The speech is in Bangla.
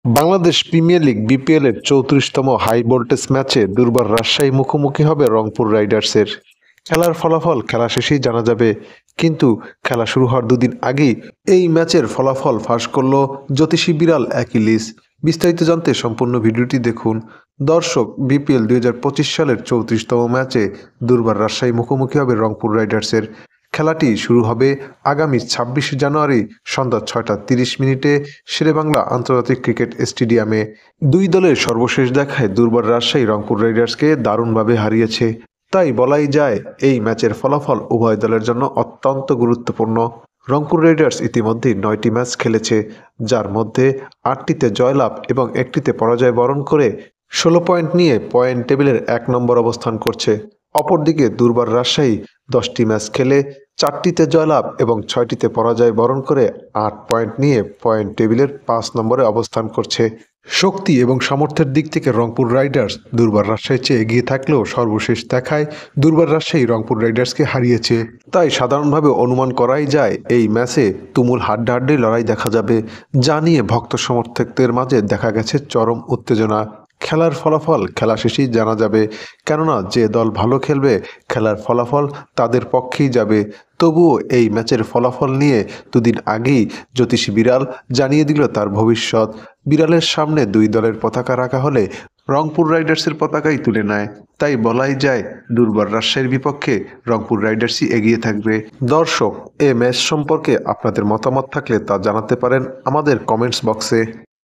বাংলাদেশ প্রিমিয়ার লিগ বিপিএল এর ৩৪তম হাই ভোল্টেজ ম্যাচে দুর্বার রাজশাহী মুখোমুখি হবে রংপুর রাইডার্সের। খেলার ফলাফল খেলা শেষেই জানা যাবে, কিন্তু খেলা শুরু হওয়ার দুদিন আগেই এই ম্যাচের ফলাফল ফাঁস করল জ্যোতিষী বিড়াল অ্যাকিলিস। বিস্তারিত জানতে সম্পূর্ণ ভিডিওটি দেখুন। দর্শক, বিপিএল ২০২৫ সালের ৩৪তম ম্যাচে দুর্বার রাজশাহী মুখোমুখি হবে রংপুর রাইডার্সের। খেলাটি শুরু হবে আগামী ২৬ জানুয়ারি সন্ধ্যা ৬টা ৩০ শেরেবাংলা আন্তর্জাতিক ক্রিকেট স্টেডিয়ামে। দুই দলের সর্বশেষ দেখায় দুর্বার রাজশাহী রংপুর রাইডার্সকে দারুণভাবে হারিয়েছে। তাই বলাই যায় এই ম্যাচের ফলাফল উভয় দলের জন্য অত্যন্ত গুরুত্বপূর্ণ। রংপুর রাইডার্স ইতিমধ্যেই ৯টি ম্যাচ খেলেছে, যার মধ্যে ৮টিতে জয়লাভ এবং একটিতে পরাজয় বরণ করে ১৬ পয়েন্ট নিয়ে পয়েন্ট টেবিলের ১ নম্বর অবস্থান করছে। অপরদিকে দুর্বার রাজশাহী ১০টি ম্যাচ খেলে ৪টিতে জয়লাভ এবং ৬টিতে পরাজয় বরণ করে ৮ পয়েন্ট নিয়ে পয়েন্ট টেবিলের ৫ নম্বরে অবস্থান করছে। শক্তি এবং সামর্থ্যের দিক থেকে রংপুর রাইডার্স দুর্বার রাজশাহীর চেয়ে এগিয়ে থাকলেও সর্বশেষ দেখায় দুর্বার রাজশাহী রংপুর রাইডার্সকে হারিয়েছে। তাই সাধারণভাবে অনুমান করাই যায় এই ম্যাচে তুমুল হাড্ডাহাড্ডি লড়াই দেখা যাবে, যা নিয়ে ভক্ত সমর্থকদের মাঝে দেখা গেছে চরম উত্তেজনা। খেলার ফলাফল খেলা শেষেই জানা যাবে, কেননা যে দল ভালো খেলবে খেলার ফলাফল তাদের পক্ষেই যাবে। তবুও এই ম্যাচের ফলাফল নিয়ে দুদিন আগেই জ্যোতিষী বিড়াল জানিয়ে দিল তার ভবিষ্যৎ। বিড়ালের সামনে দুই দলের পতাকা রাখা হলে রংপুর রাইডার্সের পতাকাই তুলে নেয়। তাই বলাই যায় দুর্বার রাজশাহীর বিপক্ষে রংপুর রাইডার্সই এগিয়ে থাকবে। দর্শক, এ ম্যাচ সম্পর্কে আপনাদের মতামত থাকলে তা জানাতে পারেন আমাদের কমেন্টস বক্সে।